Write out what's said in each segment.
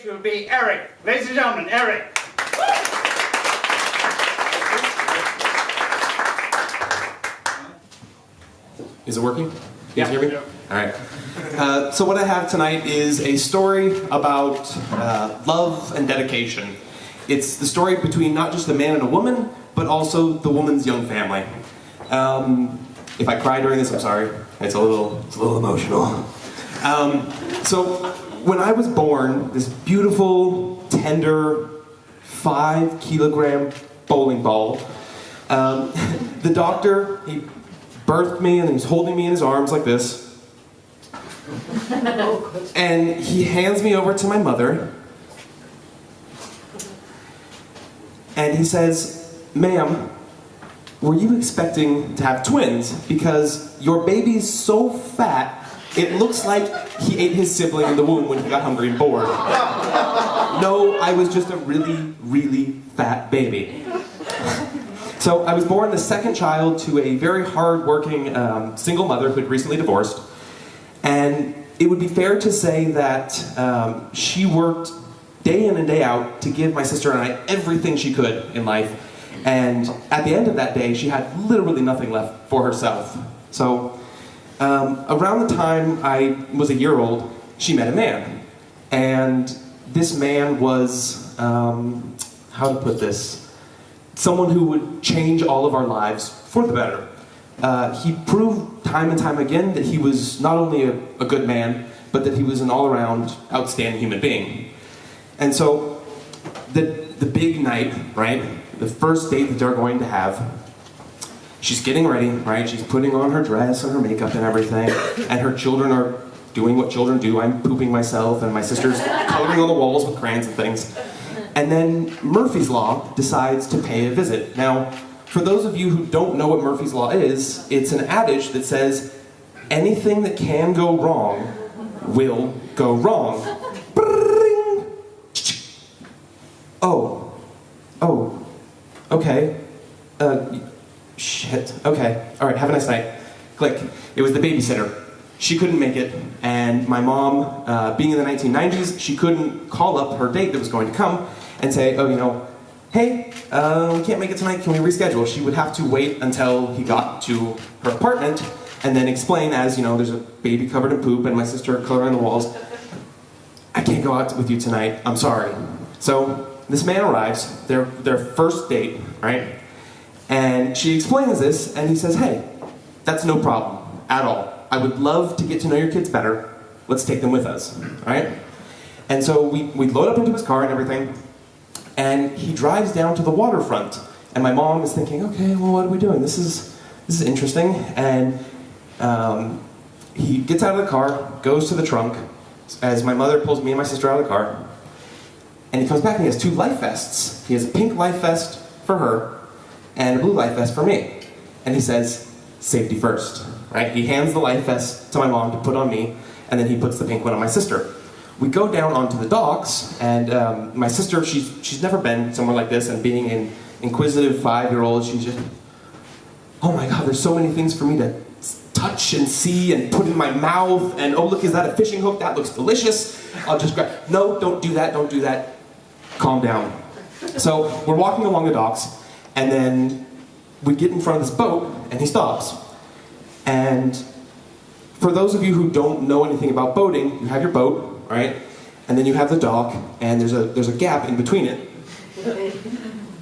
which will be Erik. Ladies and gentlemen, Erik. Is it working? Yeah. Can you hear me? All right. So what I have tonight is a story about love and dedication. It's the story between not just a man and a woman, but also the woman's young family. If I cry during this, I'm sorry. It's a little emotional. So when I was born, this beautiful, tender, 5-kilogram bowling ball, the doctor, he birthed me and he was holding me in his arms like this. And he hands me over to my mother. And he says, "Ma'am, were you expecting to have twins? Because your baby's so fat, it looks like he ate his sibling in the womb when he got hungry and bored." No, I was just a really, really fat baby. So I was born the second child to a very hard-working single mother who had recently divorced. And it would be fair to say that she worked day in and day out to give my sister and I everything she could in life. And at the end of that day, she had literally nothing left for herself. So around the time I was a year old, she met a man. And this man was, how to put this? Someone who would change all of our lives for the better. He proved time and time again that he was not only a good man, but that he was an all-around outstanding human being. And so, the big night, right? The first date that they're going to have, she's getting ready, right? She's putting on her dress and her makeup and everything, and her children are doing what children do. I'm pooping myself, and my sister's coloring on the walls with crayons and things. And then Murphy's Law decides to pay a visit. Now, for those of you who don't know what Murphy's Law is, it's an adage that says, anything that can go wrong will go wrong. Oh, okay. Shit, okay. All right, have a nice night. Click. It was the babysitter. She couldn't make it, and my mom, being in the 1990s, she couldn't call up her date that was going to come and say, oh, you know, hey, we can't make it tonight, can we reschedule? She would have to wait until he got to her apartment and then explain as, you know, there's a baby covered in poop and my sister coloring the walls. I can't go out with you tonight, I'm sorry. So this man arrives, their first date, right? And she explains this and he says, hey, that's no problem at all. I would love to get to know your kids better. Let's take them with us, right? And so we load up into his car and everything, and he drives down to the waterfront. And my mom is thinking, okay, well, what are we doing? This is interesting. And he gets out of the car, goes to the trunk, as my mother pulls me and my sister out of the car, and he comes back and he has 2 life vests. He has a pink life vest for her and a blue life vest for me. And he says, safety first. Right? He hands the life vest to my mom to put on me, and then he puts the pink one on my sister. We go down onto the docks, and my sister, she's never been somewhere like this, and being an inquisitive 5-year-old, she's just, oh my God, there's so many things for me to touch and see and put in my mouth, and oh look, is that a fishing hook? That looks delicious. I'll just grab, no, don't do that, don't do that. Calm down. So we're walking along the docks, and then we get in front of this boat, and he stops. And for those of you who don't know anything about boating, you have your boat, right? And then you have the dock, and there's a gap in between it.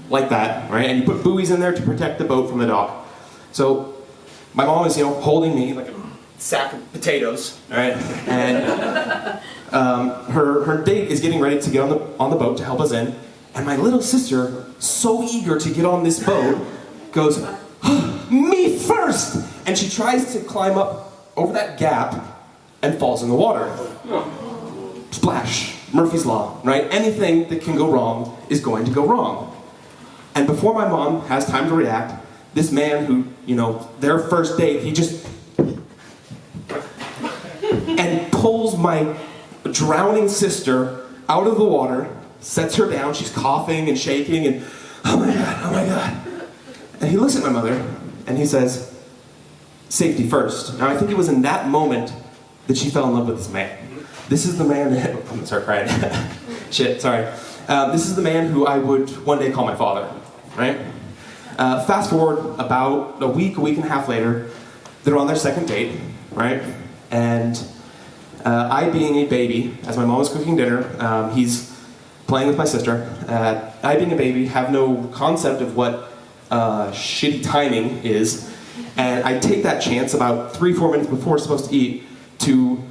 Like that, right? And you put buoys in there to protect the boat from the dock. So my mom is, you know, holding me like a sack of potatoes, right? And her date is getting ready to get on the boat to help us in. And my little sister, so eager to get on this boat, goes, me first! And she tries to climb up over that gap and falls in the water. Splash. Murphy's Law, right? Anything that can go wrong is going to go wrong. And before my mom has time to react, this man who, you know, their first date, he just and pulls my drowning sister out of the water, sets her down, she's coughing and shaking, and oh my God. And he looks at my mother, and he says, safety first. Now I think it was in that moment that she fell in love with this man. This is the man that, I'm gonna start crying. Shit, sorry. This is the man who I would one day call my father, right? Fast forward about a week and a half later, they're on their second date, right? And I, being a baby, as my mom was cooking dinner, he's playing with my sister. I, being a baby, have no concept of what shitty timing is, and I take that chance about 3-4 minutes before we're supposed to eat to,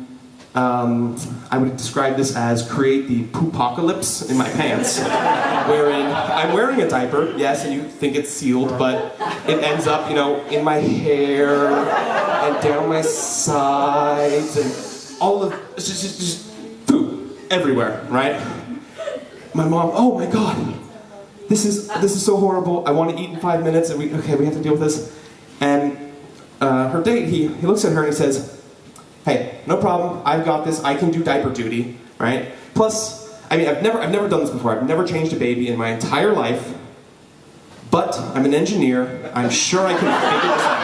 I would describe this as create the poopocalypse in my pants, wherein I'm wearing a diaper, yes, and you think it's sealed, but it ends up, you know, in my hair and down my sides and all of just poop everywhere, right? My mom, oh my god, this is so horrible. I want to eat in 5 minutes, and we have to deal with this. And her date, he looks at her and he says, hey, no problem, I've got this, I can do diaper duty, right? Plus, I mean, I've never done this before, I've never changed a baby in my entire life, but I'm an engineer, I'm sure I can figure this out.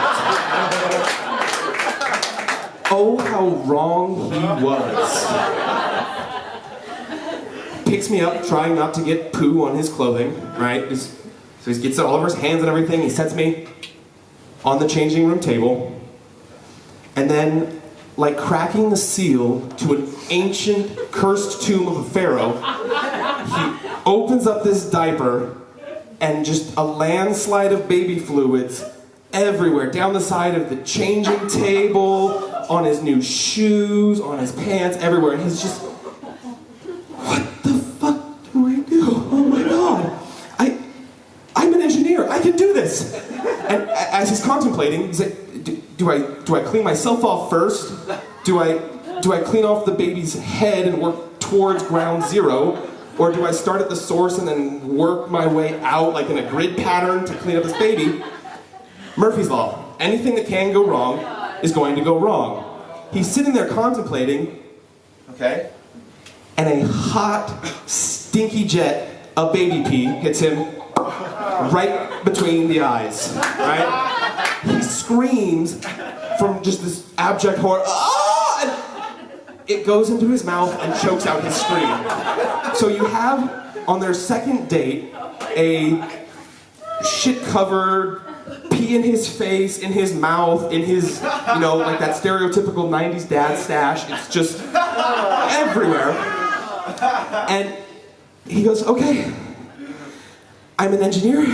Oh, how wrong he was. Picks me up, trying not to get poo on his clothing, right? So he gets it all over his hands and everything, he sets me on the changing room table, and then, like cracking the seal to an ancient, cursed tomb of a pharaoh, he opens up this diaper, and just a landslide of baby fluids everywhere, down the side of the changing table, on his new shoes, on his pants, everywhere, and he's just, what the fuck do I do? Oh my god, I'm an engineer, I can do this! And as he's contemplating, he's like, do I clean myself off first? Do I clean off the baby's head and work towards ground zero? Or do I start at the source and then work my way out like in a grid pattern to clean up this baby? Murphy's Law. Anything that can go wrong is going to go wrong. He's sitting there contemplating, okay? And a hot, stinky jet of baby pee hits him right between the eyes, right? He screams from just this abject horror, ah! And it goes into his mouth and chokes out his scream. So you have, on their second date, a shit-covered, pee in his face, in his mouth, in his, you know, like that stereotypical 90s dad stash. It's just everywhere. And he goes, okay, I'm an engineer.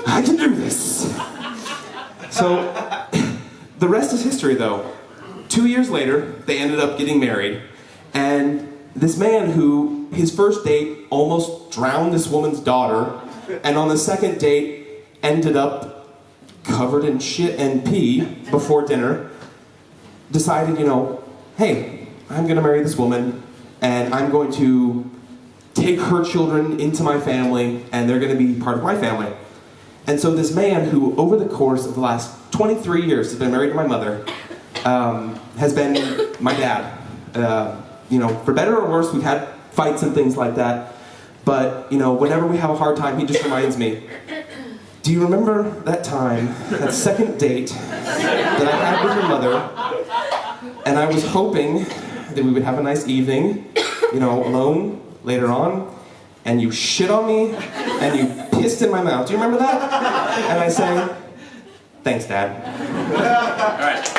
I can do this. So, the rest is history though. 2 years later, they ended up getting married, and this man who, his first date almost drowned this woman's daughter, and on the second date ended up covered in shit and pee before dinner, decided, you know, hey, I'm gonna marry this woman, and I'm going to take her children into my family, and they're gonna be part of my family. And so this man who, over the course of the last 23 years, has been married to my mother, has been my dad. You know, for better or worse, we've had fights and things like that, but, you know, whenever we have a hard time, he just reminds me, do you remember that time, that second date that I had with your mother, and I was hoping that we would have a nice evening, you know, alone, later on, and you shit on me, and you pissed in my mouth. Do you remember that? And I sang, thanks, Dad. All right.